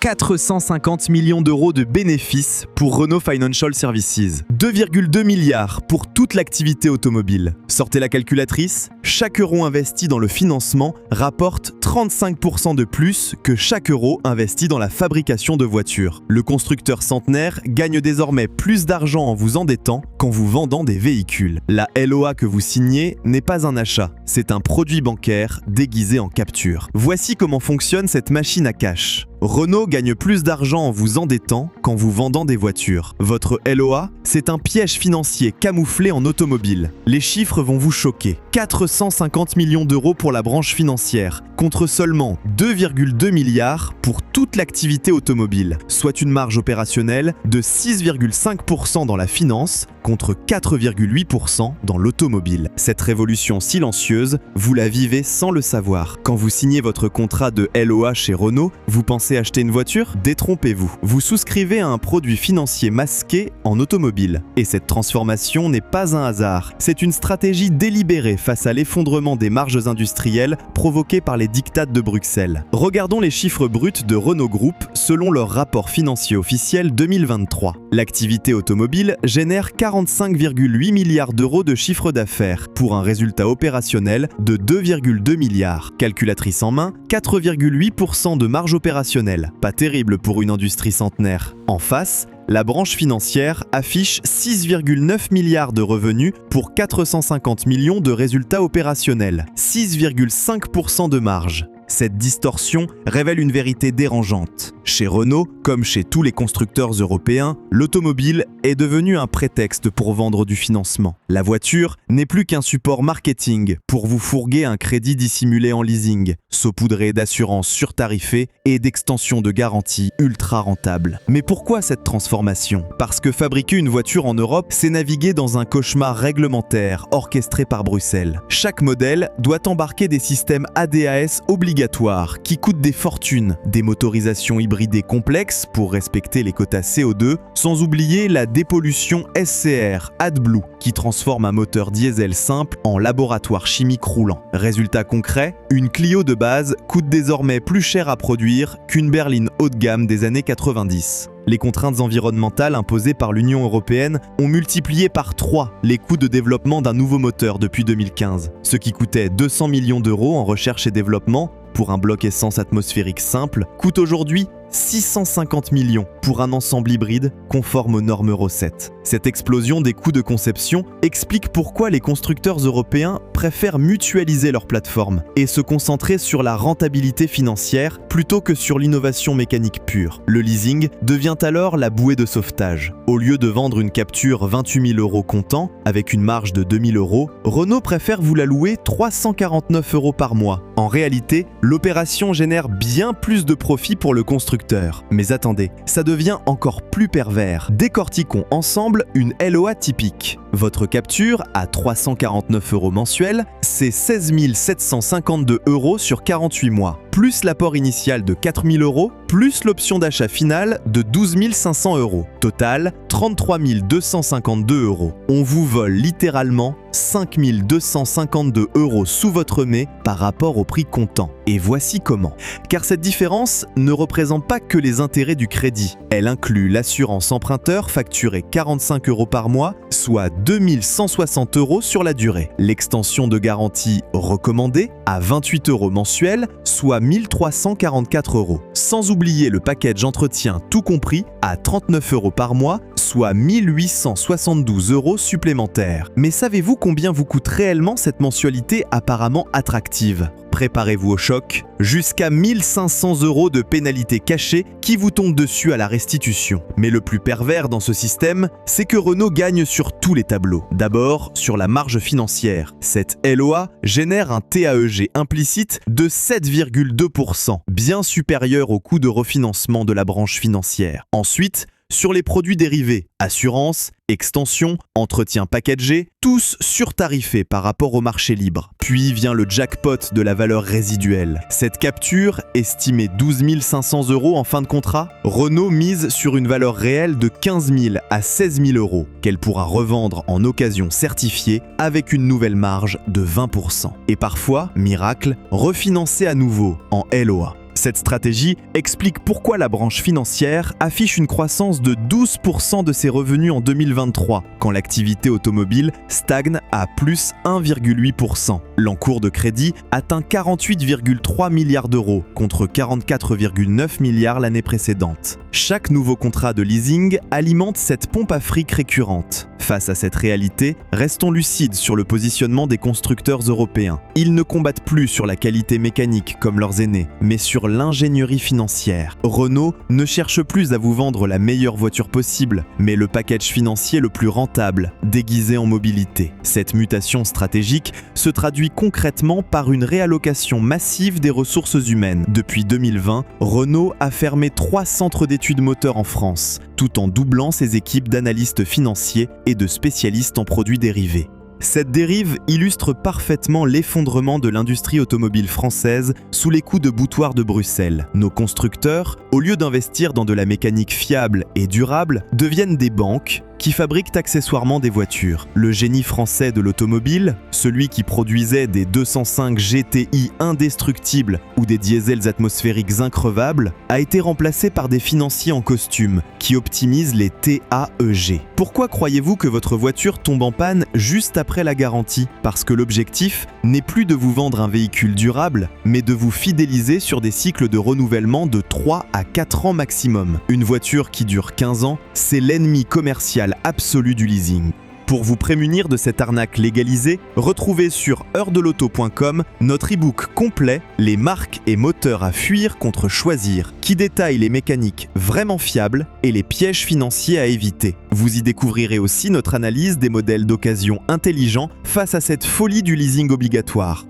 450 millions d'euros de bénéfices pour Renault Financial Services. 2,2 milliards pour toute l'activité automobile. Sortez la calculatrice, chaque euro investi dans le financement rapporte 35% de plus que chaque euro investi dans la fabrication de voitures. Le constructeur centenaire gagne désormais plus d'argent en vous endettant qu'en vous vendant des véhicules. La LOA que vous signez n'est pas un achat, c'est un produit bancaire déguisé en capture. Voici comment fonctionne cette machine à cash. Renault gagne plus d'argent en vous endettant qu'en vous vendant des voitures. Votre LOA, c'est un piège financier camouflé en automobile. Les chiffres vont vous choquer. 450 millions d'euros pour la branche financière, contre seulement 2,2 milliards pour toute l'activité automobile, soit une marge opérationnelle de 6,5% dans la finance, contre 4,8% dans l'automobile. Cette révolution silencieuse, vous la vivez sans le savoir. Quand vous signez votre contrat de LOA chez Renault, vous pensez acheter une voiture? Détrompez-vous. Vous souscrivez à un produit financier masqué en automobile. Et cette transformation n'est pas un hasard. C'est une stratégie délibérée face à l'effondrement des marges industrielles provoquées par les diktats de Bruxelles. Regardons les chiffres bruts de Renault Group selon leur rapport financier officiel 2023. L'activité automobile génère 45,8 milliards d'euros de chiffre d'affaires pour un résultat opérationnel de 2,2 milliards. Calculatrice en main, 4,8% de marge opérationnelle. Pas terrible pour une industrie centenaire. En face, la branche financière affiche 6,9 milliards de revenus pour 450 millions de résultats opérationnels. 6,5% de marge. Cette distorsion révèle une vérité dérangeante. Chez Renault, comme chez tous les constructeurs européens, l'automobile est devenue un prétexte pour vendre du financement. La voiture n'est plus qu'un support marketing pour vous fourguer un crédit dissimulé en leasing, saupoudré d'assurances surtarifées et d'extensions de garantie ultra rentables. Mais pourquoi cette transformation? Parce que fabriquer une voiture en Europe, c'est naviguer dans un cauchemar réglementaire orchestré par Bruxelles. Chaque modèle doit embarquer des systèmes ADAS obligatoires qui coûtent des fortunes, des motorisations hybridées complexes pour respecter les quotas CO2, sans oublier la dépollution SCR AdBlue qui transforme un moteur diesel simple en laboratoire chimique roulant. Résultat concret, une Clio de base coûte désormais plus cher à produire qu'une berline haut de gamme des années 90. Les contraintes environnementales imposées par l'Union européenne ont multiplié par 3 les coûts de développement d'un nouveau moteur depuis 2015. Ce qui coûtait 200 millions d'euros en recherche et développement pour un bloc essence atmosphérique simple coûte aujourd'hui 650 millions pour un ensemble hybride conforme aux normes Euro 7. Cette explosion des coûts de conception explique pourquoi les constructeurs européens préfèrent mutualiser leur plateforme et se concentrer sur la rentabilité financière plutôt que sur l'innovation mécanique pure. Le leasing devient alors la bouée de sauvetage. Au lieu de vendre une capture 28 000 euros comptant avec une marge de 2 000 euros, Renault préfère vous la louer 349 euros par mois. En réalité, l'opération génère bien plus de profit pour le constructeur. Mais attendez, ça devient encore plus pervers. Décortiquons ensemble une LOA typique. Votre capture à 349 euros mensuels, c'est 16 752 euros sur 48 mois, plus l'apport initial de 4 000 euros, plus l'option d'achat finale de 12 500 euros. Total, 33 252 euros. On vous vole littéralement 5 252 euros sous votre nez par rapport au prix comptant. Et voici comment. Car cette différence ne représente pas que les intérêts du crédit. Elle inclut l'assurance emprunteur facturée 45 euros par mois, soit 2 160 euros sur la durée. L'extension de garantie recommandée à 28 euros mensuels, soit 1 344 euros. Sans oublier le package entretien tout compris à 39 euros par mois, soit 1 872 euros supplémentaires. Mais savez-vous combien vous coûte réellement cette mensualité apparemment attractive? Préparez-vous au choc, jusqu'à 1 500 euros de pénalité cachée qui vous tombe dessus à la restitution. Mais le plus pervers dans ce système, c'est que Renault gagne sur tous les tableaux. D'abord, sur la marge financière. Cette LOA génère un TAEG implicite de 7,2%, bien supérieur au coût de refinancement de la branche financière. Ensuite, sur les produits dérivés, assurance, extension, entretien packagé, tous surtarifés par rapport au marché libre. Puis vient le jackpot de la valeur résiduelle. Cette capture, estimée 12 500 euros en fin de contrat, Renault mise sur une valeur réelle de 15 000 à 16 000 euros, qu'elle pourra revendre en occasion certifiée avec une nouvelle marge de 20%. Et parfois, miracle, refinancer à nouveau en LOA. Cette stratégie explique pourquoi la branche financière affiche une croissance de 12% de ses revenus en 2023, quand l'activité automobile stagne à plus 1,8%. L'encours de crédit atteint 48,3 milliards d'euros contre 44,9 milliards l'année précédente. Chaque nouveau contrat de leasing alimente cette pompe à fric récurrente. Face à cette réalité, restons lucides sur le positionnement des constructeurs européens. Ils ne combattent plus sur la qualité mécanique comme leurs aînés, mais sur l'ingénierie financière. Renault ne cherche plus à vous vendre la meilleure voiture possible, mais le package financier le plus rentable, déguisé en mobilité. Cette mutation stratégique se traduit concrètement par une réallocation massive des ressources humaines. Depuis 2020, Renault a fermé 3 centres d'études moteurs en France, tout en doublant ses équipes d'analystes financiers et de spécialistes en produits dérivés. Cette dérive illustre parfaitement l'effondrement de l'industrie automobile française sous les coups de boutoir de Bruxelles. Nos constructeurs, au lieu d'investir dans de la mécanique fiable et durable, deviennent des banques qui fabriquent accessoirement des voitures. Le génie français de l'automobile, celui qui produisait des 205 GTI indestructibles ou des diesels atmosphériques increvables, a été remplacé par des financiers en costume qui optimisent les TAEG. Pourquoi croyez-vous que votre voiture tombe en panne juste après la garantie? Parce que l'objectif n'est plus de vous vendre un véhicule durable, mais de vous fidéliser sur des cycles de renouvellement de 3 à 4 ans maximum. Une voiture qui dure 15 ans, c'est l'ennemi commercial absolu du leasing. Pour vous prémunir de cette arnaque légalisée, retrouvez sur heurdelauto.com notre e-book complet « Les marques et moteurs à fuir contre choisir » qui détaille les mécaniques vraiment fiables et les pièges financiers à éviter. Vous y découvrirez aussi notre analyse des modèles d'occasion intelligents face à cette folie du leasing obligatoire.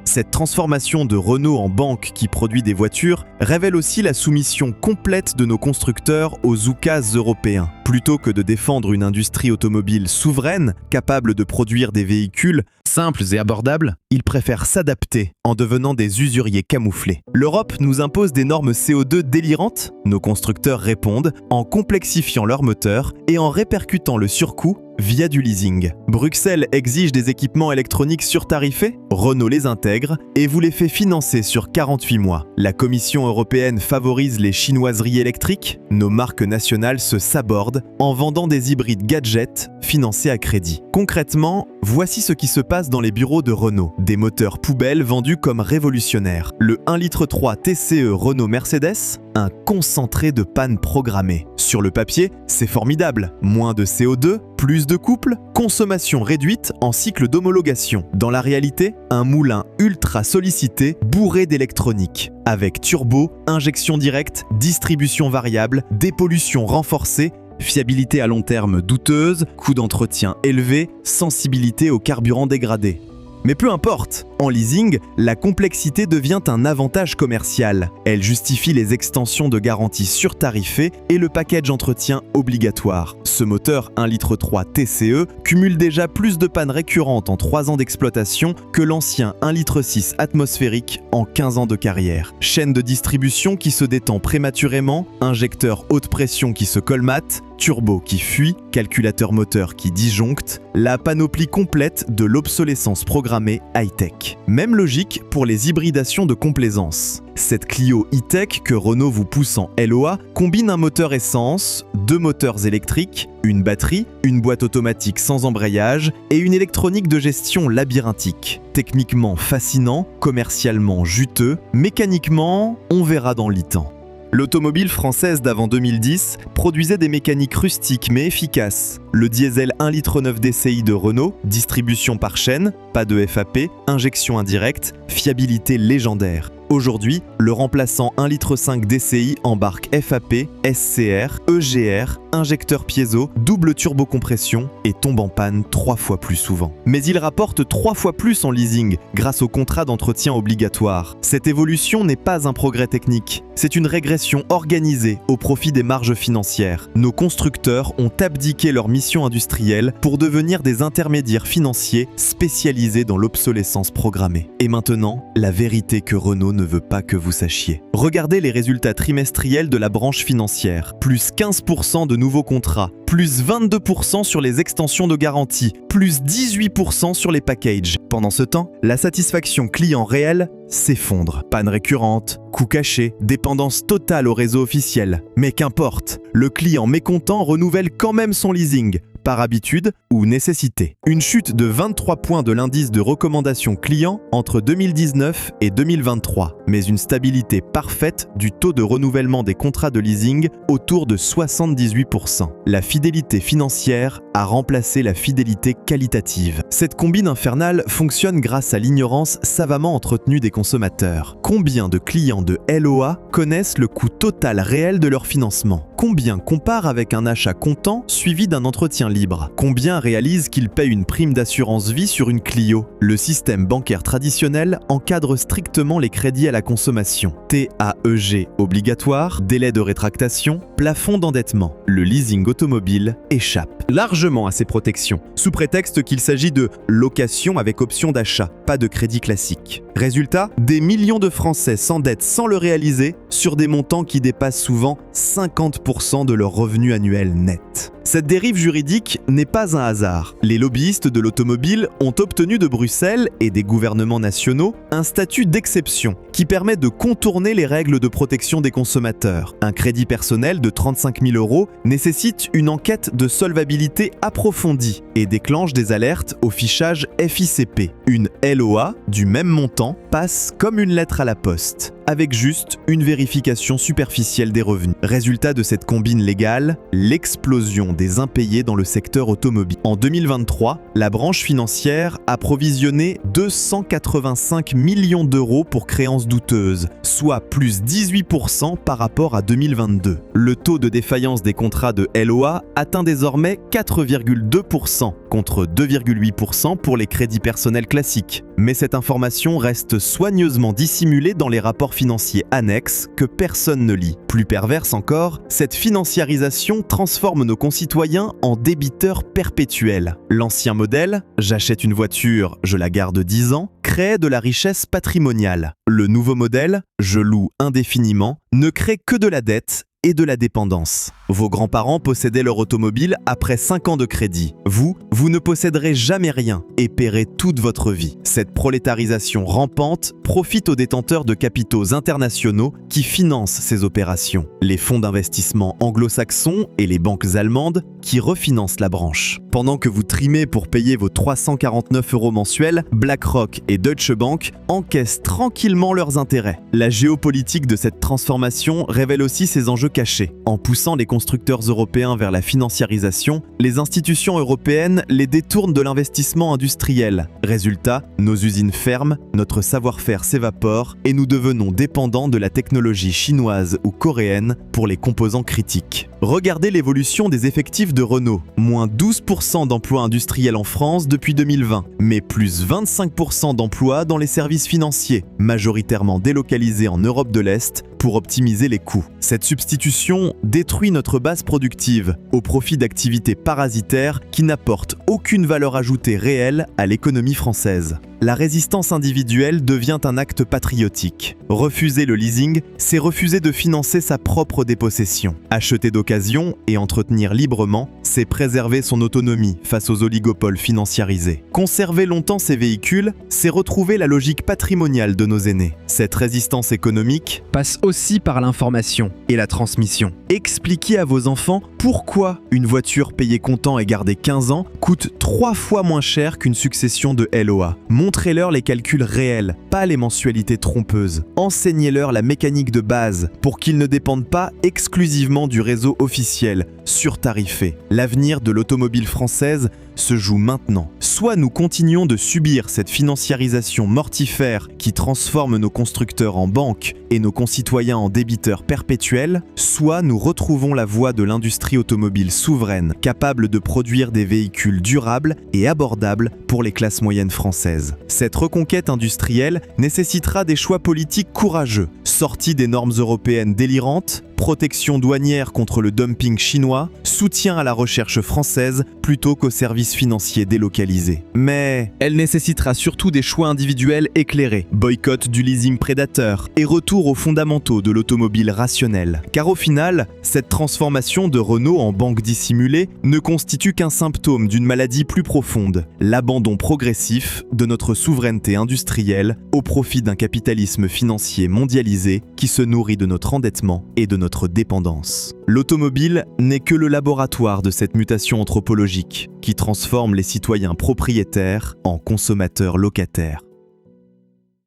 Cette transformation de Renault en banque qui produit des voitures révèle aussi la soumission complète de nos constructeurs aux oukases européens. Plutôt que de défendre une industrie automobile souveraine, capable de produire des véhicules simples et abordables, ils préfèrent s'adapter en devenant des usuriers camouflés. L'Europe nous impose des normes CO2 délirantes? Nos constructeurs répondent en complexifiant leurs moteurs et en répercutant le surcoût via du leasing. Bruxelles exige des équipements électroniques surtarifés? Renault les intègre et vous les fait financer sur 48 mois. La Commission européenne favorise les chinoiseries électriques? Nos marques nationales se sabordent en vendant des hybrides gadgets financés à crédit. Concrètement, voici ce qui se passe dans les bureaux de Renault. Des moteurs poubelles vendus comme révolutionnaires. Le 1,3 litre TCE Renault Mercedes, un concentré de panne programmée. Sur le papier, c'est formidable. Moins de CO2, plus de couple, consommation réduite en cycle d'homologation. Dans la réalité, un moulin ultra sollicité bourré d'électronique. Avec turbo, injection directe, distribution variable, dépollution renforcée, fiabilité à long terme douteuse, coût d'entretien élevé, sensibilité au carburant dégradé. Mais peu importe, en leasing, la complexité devient un avantage commercial. Elle justifie les extensions de garantie surtarifées et le package entretien obligatoire. Ce moteur 1,3 litre TCE cumule déjà plus de pannes récurrentes en 3 ans d'exploitation que l'ancien 1,6 litre atmosphérique en 15 ans de carrière. Chaîne de distribution qui se détend prématurément, injecteur haute pression qui se colmate, turbo qui fuit, calculateur moteur qui disjoncte, la panoplie complète de l'obsolescence programmée high-tech. Même logique pour les hybridations de complaisance. Cette Clio e-tech que Renault vous pousse en LOA combine un moteur essence, 2 moteurs électriques, une batterie, une boîte automatique sans embrayage et une électronique de gestion labyrinthique. Techniquement fascinant, commercialement juteux, mécaniquement, on verra dans le temps. L'automobile française d'avant 2010 produisait des mécaniques rustiques mais efficaces. Le diesel 1,9 litre DCI de Renault, distribution par chaîne, pas de FAP, injection indirecte, fiabilité légendaire. Aujourd'hui, le remplaçant 1,5 litre DCI embarque FAP, SCR, EGR, injecteur piezo, double turbocompression et tombe en panne 3 fois plus souvent. Mais il rapporte 3 fois plus en leasing grâce au contrat d'entretien obligatoire. Cette évolution n'est pas un progrès technique, c'est une régression organisée au profit des marges financières. Nos constructeurs ont abdiqué leur mission industrielle pour devenir des intermédiaires financiers spécialisés dans l'obsolescence programmée. Et maintenant, la vérité que Renault ne ne veut pas que vous sachiez. Regardez les résultats trimestriels de la branche financière. Plus 15% de nouveaux contrats, plus 22% sur les extensions de garantie, plus 18% sur les packages. Pendant ce temps, la satisfaction client réelle s'effondre. Panne récurrente, coûts cachés, dépendance totale au réseau officiel. Mais qu'importe, le client mécontent renouvelle quand même son leasing, par habitude ou nécessité. Une chute de 23 points de l'indice de recommandation client entre 2019 et 2023, mais une stabilité parfaite du taux de renouvellement des contrats de leasing autour de 78%. La fidélité financière a remplacé la fidélité qualitative. Cette combine infernale fonctionne grâce à l'ignorance savamment entretenue des consommateurs. Combien de clients de LOA connaissent le coût total réel de leur financement? Combien comparent avec un achat comptant suivi d'un entretien libre? Combien réalisent qu'ils payent une prime d'assurance vie sur une Clio? Le système bancaire traditionnel encadre strictement les crédits à la consommation. TAEG obligatoire, délai de rétractation, plafond d'endettement. Le leasing automobile échappe largement à ces protections, sous prétexte qu'il s'agit de location avec option d'achat, pas de crédit classique. Résultat, des millions de Français s'endettent sans le réaliser sur des montants qui dépassent souvent 50% de leur revenu annuel net. Cette dérive juridique n'est pas un hasard. Les lobbyistes de l'automobile ont obtenu de Bruxelles et des gouvernements nationaux un statut d'exception qui permet de contourner les règles de protection des consommateurs. Un crédit personnel de 35 000 € nécessite une enquête de solvabilité approfondie et déclenche des alertes au fichage FICP. Une LOA du même montant passe comme une lettre à la poste, avec juste une vérification superficielle des revenus. Résultat de cette combine légale, l'explosion des impayés dans le secteur automobile. En 2023, la branche financière a provisionné 285 millions d'euros pour créances douteuses, soit plus 18% par rapport à 2022. Le taux de défaillance des contrats de LOA atteint désormais 4,2% contre 2,8% pour les crédits personnels classiques. Mais cette information reste soigneusement dissimulée dans les rapports financiers annexes que personne ne lit. Plus perverse encore, cette financiarisation transforme nos concitoyens en débiteurs perpétuels. L'ancien modèle, j'achète une voiture, je la garde 10 ans, crée de la richesse patrimoniale. Le nouveau modèle, je loue indéfiniment, ne crée que de la dette et de la dépendance. Vos grands-parents possédaient leur automobile après 5 ans de crédit. Vous ne posséderez jamais rien et paierez toute votre vie. Cette prolétarisation rampante profite aux détenteurs de capitaux internationaux qui financent ces opérations. Les fonds d'investissement anglo-saxons et les banques allemandes qui refinancent la branche. Pendant que vous trimez pour payer vos 349 € mensuels, BlackRock et Deutsche Bank encaissent tranquillement leurs intérêts. La géopolitique de cette transformation révèle aussi ses enjeux cachés. En poussant les constructeurs européens vers la financiarisation, les institutions européennes les détournent de l'investissement industriel. Résultat, nos usines ferment, notre savoir-faire s'évapore et nous devenons dépendants de la technologie chinoise ou coréenne pour les composants critiques. Regardez l'évolution des effectifs de Renault. Moins 12% d'emplois industriels en France depuis 2020, mais plus 25% d'emplois dans les services financiers, majoritairement délocalisés en Europe de l'Est pour optimiser les coûts. Cette substitution détruit notre base productive au profit d'activités parasitaires qui n'apportent aucune valeur ajoutée réelle à l'économie française. La résistance individuelle devient un acte patriotique. Refuser le leasing, c'est refuser de financer sa propre dépossession. Acheter d'occasion et entretenir librement, c'est préserver son autonomie face aux oligopoles financiarisés. Conserver longtemps ses véhicules, c'est retrouver la logique patrimoniale de nos aînés. Cette résistance économique passe aussi par l'information et la transmission. Expliquez à vos enfants pourquoi une voiture payée comptant et gardée 15 ans coûte 3 fois moins cher qu'une succession de LOA. Montrez-leur les calculs réels, pas les mensualités trompeuses. Enseignez-leur la mécanique de base pour qu'ils ne dépendent pas exclusivement du réseau officiel, surtarifé. L'avenir de l'automobile française se joue maintenant. Soit nous continuons de subir cette financiarisation mortifère qui transforme nos constructeurs en banques et nos concitoyens en débiteurs perpétuels, soit nous retrouvons la voie de l'industrie automobile souveraine, capable de produire des véhicules durables et abordables pour les classes moyennes françaises. Cette reconquête industrielle nécessitera des choix politiques courageux, sortie des normes européennes délirantes, protection douanière contre le dumping chinois, soutien à la recherche française plutôt qu'aux services financiers délocalisés. Mais elle nécessitera surtout des choix individuels éclairés, boycott du leasing prédateur et retour aux fondamentaux de l'automobile rationnelle. Car au final, cette transformation de Renault en banque dissimulée ne constitue qu'un symptôme d'une maladie plus profonde, l'abandon progressif de notre souveraineté industrielle au profit d'un capitalisme financier mondialisé qui se nourrit de notre endettement et de notre dépendance. L'automobile n'est que le laboratoire de cette mutation anthropologique qui transforme les citoyens propriétaires en consommateurs locataires.